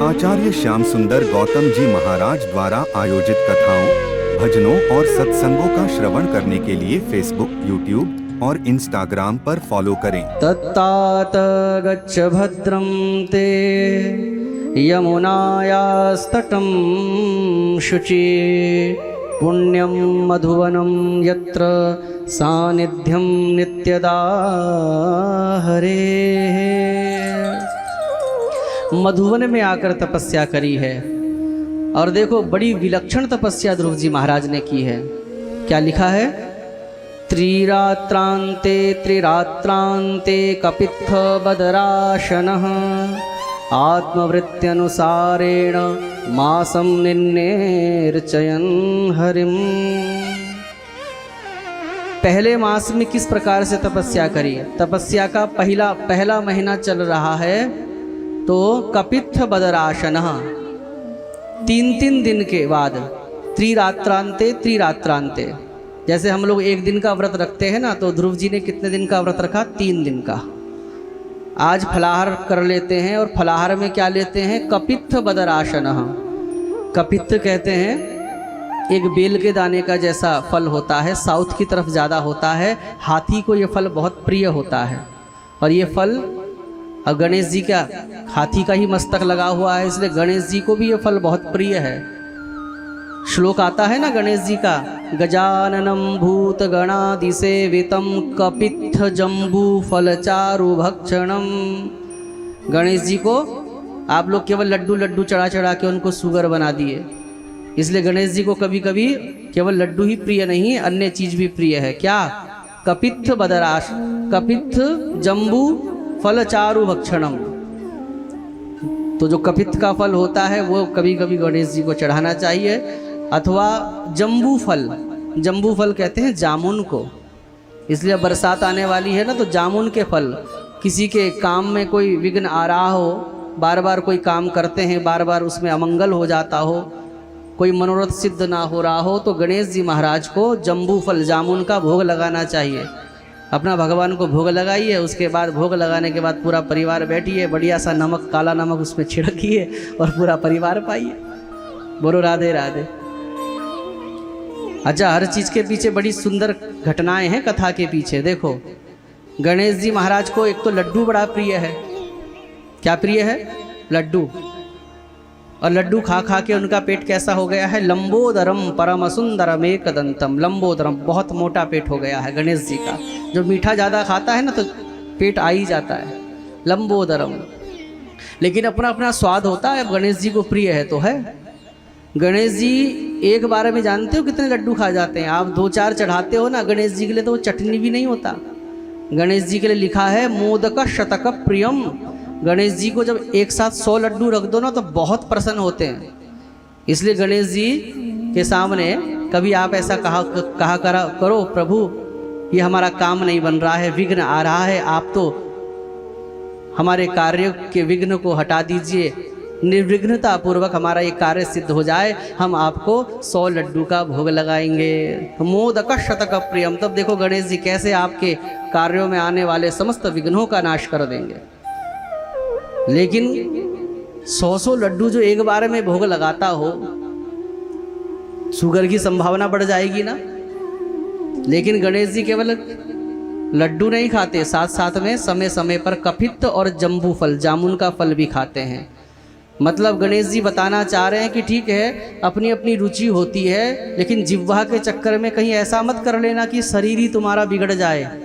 आचार्य श्याम सुंदर गौतम जी महाराज द्वारा आयोजित कथाओं, भजनों और सत्संगों का श्रवण करने के लिए फेसबुक, यूट्यूब और इंस्टाग्राम पर फॉलो करें। तत्तात गच्छ भद्रं ते यमुनायास्तटं शुचि पुण्यं मधुवनं यत्र सानिध्यं नित्यदा हरेः। मधुवन में आकर तपस्या करी है और देखो बड़ी विलक्षण तपस्या ध्रुव जी महाराज ने की है। क्या लिखा है? त्रिरात्रांते त्रिरात्रांते कपित्थ बदराशनः आत्मवृत्त्यनुसारेण मासं निन्नेर्चयन् हरिम्। पहले मास में किस प्रकार से तपस्या करी? तपस्या का पहला महीना चल रहा है तो कपित्थ बदराशनः 3 दिन के बाद त्रिरात्रांते जैसे हम लोग एक दिन का व्रत रखते हैं ना, तो ध्रुव जी ने कितने दिन का व्रत रखा? 3 दिन का। आज फलाहार कर लेते हैं और फलाहार में क्या लेते हैं? कपित्थ बदराशनः। कपित्थ कहते हैं एक बेल के दाने का जैसा फल होता है, साउथ की तरफ ज़्यादा होता है। हाथी को ये फल बहुत प्रिय होता है और ये फल अब गणेश जी का हाथी का ही मस्तक लगा हुआ है, इसलिए गणेश जी को भी ये फल बहुत प्रिय है। श्लोक आता है ना गणेश जी का, गजाननम भूत गणादिसेवितम कपित्थ जम्बू फल चारु भक्षणम। गणेश जी को आप लोग केवल लड्डू चढ़ा के उनको शुगर बना दिए, इसलिए गणेश जी को कभी कभी केवल लड्डू ही प्रिय नहीं, अन्य चीज भी प्रिय है। क्या? कपित्थ बदराश, कपित्थ जम्बू फल चारु भक्षणम। तो जो कपित्थ का फल होता है वो कभी कभी गणेश जी को चढ़ाना चाहिए, अथवा जम्बू फल कहते हैं जामुन को, इसलिए बरसात आने वाली है ना, तो जामुन के फल, किसी के काम में कोई विघ्न आ रहा हो, बार बार कोई काम करते हैं, बार बार उसमें अमंगल हो जाता हो, कोई मनोरथ सिद्ध ना हो रहा हो, तो गणेश जी महाराज को जम्बू फल जामुन का भोग लगाना चाहिए। अपना भगवान को भोग लगाइए, उसके बाद भोग लगाने के बाद पूरा परिवार बैठिए, बढ़िया सा नमक, काला नमक उसमें छिड़किए और पूरा परिवार पाइए। बोलो राधे राधे। अच्छा, हर चीज़ के पीछे बड़ी सुंदर घटनाएं हैं कथा के पीछे। देखो गणेश जी महाराज को एक तो लड्डू बड़ा प्रिय है। क्या प्रिय है? लड्डू। और लड्डू खा खा के उनका पेट कैसा हो गया है? लंबोदरम परम सुंदरम एकदंतम। लंबोदरम, बहुत मोटा पेट हो गया है गणेश जी का। जो मीठा ज़्यादा खाता है ना तो पेट आ ही जाता है। लंबोदरम। लेकिन अपना अपना स्वाद होता है। अब गणेश जी को प्रिय है तो है। गणेश जी एक बार में जानते हो कितने लड्डू खा जाते हैं? आप 2-4 चढ़ाते हो ना गणेश जी के लिए तो वो चटनी भी नहीं होता। गणेश जी के लिए लिखा है मोदक शतक प्रियम। गणेश जी को जब एक साथ 100 लड्डू रख दो ना तो बहुत प्रसन्न होते हैं। इसलिए गणेश जी के सामने कभी आप ऐसा कहा करो, प्रभु ये हमारा काम नहीं बन रहा है, विघ्न आ रहा है, आप तो हमारे कार्य के विघ्न को हटा दीजिए, निर्विघ्नता पूर्वक हमारा ये कार्य सिद्ध हो जाए, हम आपको 100 लड्डू का भोग लगाएंगे। मोदक शतक प्रियम। तब देखो गणेश जी कैसे आपके कार्यों में आने वाले समस्त विघ्नों का नाश कर देंगे। लेकिन 100 लड्डू जो एक बार में भोग लगाता हो, शुगर की संभावना बढ़ जाएगी ना। लेकिन गणेश जी केवल लड्डू नहीं खाते, साथ साथ में समय समय पर कपित्थ और जम्बू फल, जामुन का फल भी खाते हैं। मतलब गणेश जी बताना चाह रहे हैं कि ठीक है अपनी अपनी रुचि होती है, लेकिन जिह्वा के चक्कर में कहीं ऐसा मत कर लेना कि शरीर ही तुम्हारा बिगड़ जाए,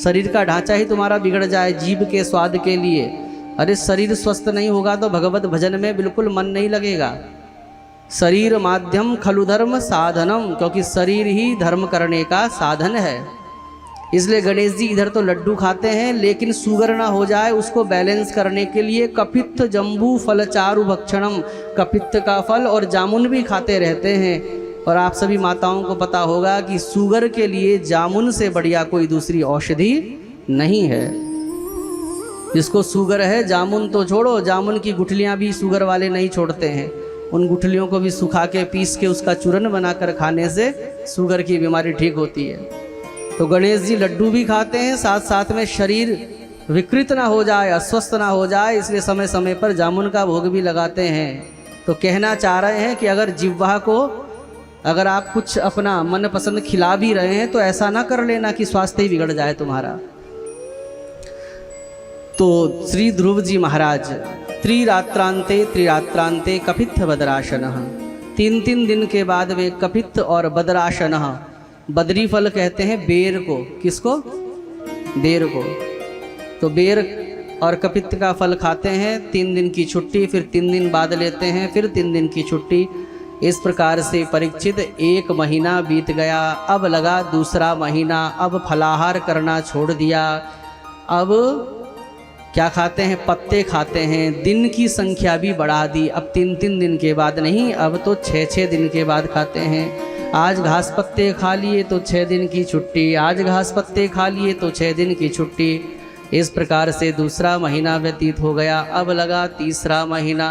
शरीर का ढांचा ही तुम्हारा बिगड़ जाए जीभ के स्वाद के लिए। अरे शरीर स्वस्थ नहीं होगा तो भगवत भजन में बिल्कुल मन नहीं लगेगा। शरीर माध्यम खलु धर्म साधनम, क्योंकि शरीर ही धर्म करने का साधन है। इसलिए गणेश जी इधर तो लड्डू खाते हैं, लेकिन शुगर ना हो जाए उसको बैलेंस करने के लिए कपित्थ जम्बू फल चारु भक्षणम, कपित्थ का फल और जामुन भी खाते रहते हैं। और आप सभी माताओं को पता होगा कि शुगर के लिए जामुन से बढ़िया कोई दूसरी औषधि नहीं है। जिसको शुगर है, जामुन तो छोड़ो, जामुन की गुठलियाँ भी शुगर वाले नहीं छोड़ते हैं। उन गुठलियों को भी सुखा के पीस के उसका चूरन बनाकर खाने से शुगर की बीमारी ठीक होती है। तो गणेश जी लड्डू भी खाते हैं, साथ साथ में शरीर विकृत ना हो जाए, अस्वस्थ ना हो जाए, इसलिए समय समय पर जामुन का भोग भी लगाते हैं। तो कहना चाह रहे हैं कि अगर जिह्वा को अगर आप कुछ अपना मनपसंद खिला भी रहे हैं तो ऐसा ना कर लेना कि स्वास्थ्य ही बिगड़ जाए तुम्हारा। तो श्री ध्रुव जी महाराज त्रिरात्रांते कपित्थ बदराशनः, 3 दिन के बाद वे कपित्थ और बदराशनः, बदरी फल कहते हैं बेर को, किसको? बेर को। तो बेर और कपित्थ का फल खाते हैं, 3 दिन की छुट्टी, फिर 3 दिन बाद लेते हैं, फिर 3 दिन की छुट्टी। इस प्रकार से परीक्षित 1 महीना बीत गया, अब लगा दूसरा महीना, अब फलाहार करना छोड़ दिया। अब क्या खाते हैं? पत्ते खाते हैं। दिन की संख्या भी बढ़ा दी, अब 3 दिन के बाद नहीं, अब तो 6 दिन के बाद खाते हैं। आज घास पत्ते खा लिए तो 6 दिन की छुट्टी, आज घास पत्ते खा लिए तो 6 दिन की छुट्टी। इस प्रकार से दूसरा महीना व्यतीत हो गया, अब लगा तीसरा महीना।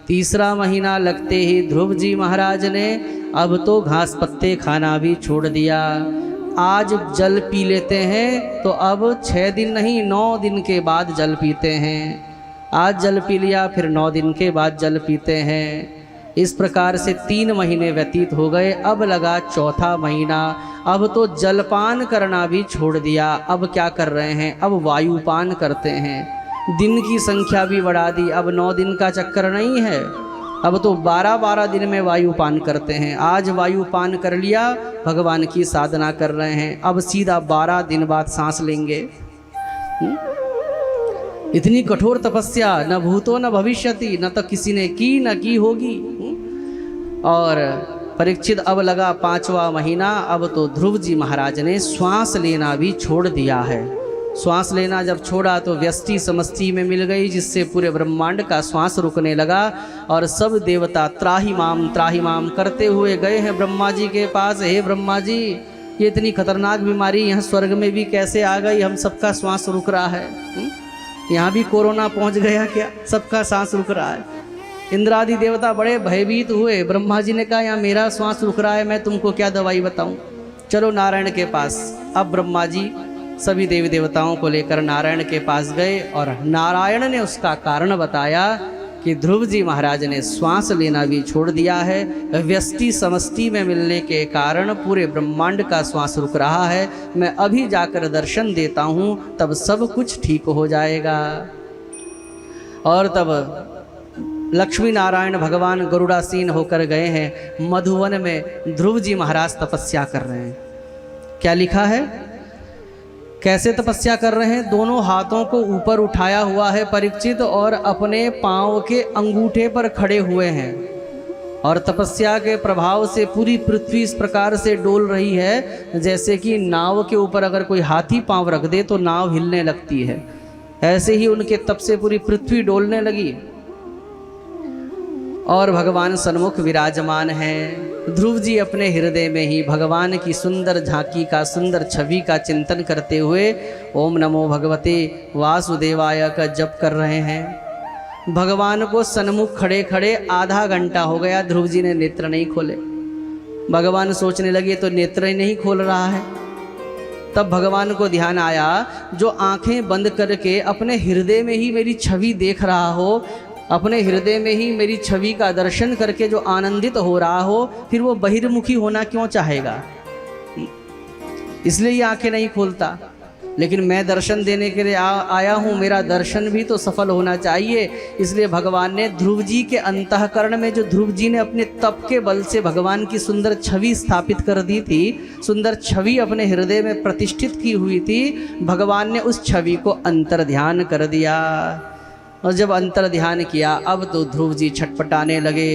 तीसरा महीना लगते ही ध्रुव जी महाराज ने अब तो घास पत्ते खाना भी छोड़ दिया। आज जल पी लेते हैं तो अब 6 दिन नहीं 9 दिन के बाद जल पीते हैं। आज जल पी लिया, फिर 9 दिन के बाद जल पीते हैं। इस प्रकार से 3 महीने व्यतीत हो गए, अब लगा चौथा महीना। अब तो जलपान करना भी छोड़ दिया, अब क्या कर रहे हैं? अब वायुपान करते हैं। दिन की संख्या भी बढ़ा दी, अब 9 दिन का चक्कर नहीं है, अब तो 12-12 दिन में वायुपान करते हैं। आज वायुपान कर लिया, भगवान की साधना कर रहे हैं, अब सीधा 12 दिन बाद सांस लेंगे। इतनी कठोर तपस्या न भूतो न भविष्यति, न तो किसी ने की न की होगी। और परीक्षित अब लगा 5वां महीना, अब तो ध्रुव जी महाराज ने श्वास लेना भी छोड़ दिया है। श्वास लेना जब छोड़ा तो व्यष्टि समष्टि में मिल गई, जिससे पूरे ब्रह्मांड का श्वास रुकने लगा और सब देवता त्राहि माम करते हुए गए हैं ब्रह्मा जी के पास। हे ब्रह्मा जी, ये इतनी खतरनाक बीमारी यहाँ स्वर्ग में भी कैसे आ गई? हम सबका श्वास रुक रहा है। यहाँ भी कोरोना पहुँच गया क्या? सबका सांस रुक रहा है। इंद्रादि देवता बड़े भयभीत हुए। ब्रह्मा जी ने कहा यहाँ मेरा श्वास रुक रहा है, मैं तुमको क्या दवाई बताऊं? चलो नारायण के पास। अब ब्रह्मा जी सभी देवी देवताओं को लेकर नारायण के पास गए और नारायण ने उसका कारण बताया कि ध्रुव जी महाराज ने श्वास लेना भी छोड़ दिया है। व्यष्टि समष्टि में मिलने के कारण पूरे ब्रह्मांड का श्वास रुक रहा है। मैं अभी जाकर दर्शन देता हूँ, तब सब कुछ ठीक हो जाएगा। और तब लक्ष्मी नारायण भगवान गरुड़ासीन होकर गए हैं मधुवन में। ध्रुव जी महाराज तपस्या कर रहे हैं। क्या लिखा है? कैसे तपस्या कर रहे हैं? दोनों हाथों को ऊपर उठाया हुआ है परीक्षित, और अपने पांव के अंगूठे पर खड़े हुए हैं। और तपस्या के प्रभाव से पूरी पृथ्वी इस प्रकार से डोल रही है जैसे कि नाव के ऊपर अगर कोई हाथी पांव रख दे तो नाव हिलने लगती है। ऐसे ही उनके तप से पूरी पृथ्वी डोलने लगी। और भगवान सन्मुख विराजमान हैं। ध्रुव जी अपने हृदय में ही भगवान की सुंदर झांकी का, सुंदर छवि का चिंतन करते हुए ओम नमो भगवते वासुदेवाय का जप कर रहे हैं। भगवान को सन्मुख खड़े खड़े आधा घंटा हो गया, ध्रुव जी ने नेत्र नहीं खोले। भगवान सोचने लगे तो नेत्र ही नहीं खोल रहा है। तब भगवान को ध्यान आया, जो आंखें बंद करके अपने हृदय में ही मेरी छवि देख रहा हो, अपने हृदय में ही मेरी छवि का दर्शन करके जो आनंदित हो रहा हो, फिर वो बहिर्मुखी होना क्यों चाहेगा? इसलिए ये आंखें नहीं खोलता। लेकिन मैं दर्शन देने के लिए आया हूँ, मेरा दर्शन भी तो सफल होना चाहिए। इसलिए भगवान ने ध्रुव जी के अंतःकरण में, जो ध्रुव जी ने अपने तप के बल से भगवान की सुंदर छवि स्थापित कर दी थी, सुंदर छवि अपने हृदय में प्रतिष्ठित की हुई थी, भगवान ने उस छवि को अंतर ध्यान कर दिया। और जब अंतर ध्यान किया, अब तो ध्रुव जी छटपटाने लगे।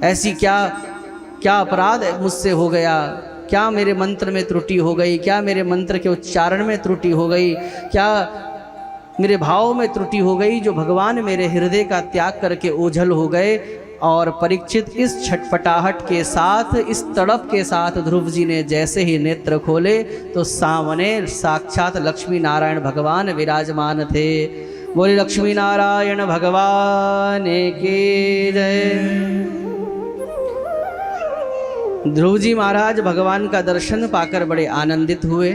ऐसी क्या अपराध मुझसे हो गया? क्या मेरे मंत्र में त्रुटि हो गई? क्या मेरे मंत्र के उच्चारण में त्रुटि हो गई? क्या मेरे भाव में त्रुटि हो गई, जो भगवान मेरे हृदय का त्याग करके ओझल हो गए? और परीक्षित इस छटपटाहट के साथ, इस तड़प के साथ ध्रुव जी ने जैसे ही नेत्र खोले तो सामने साक्षात लक्ष्मी नारायण भगवान विराजमान थे। बोले लक्ष्मी नारायण भगवान की जय। ध्रुव जी महाराज भगवान का दर्शन पाकर बड़े आनंदित हुए।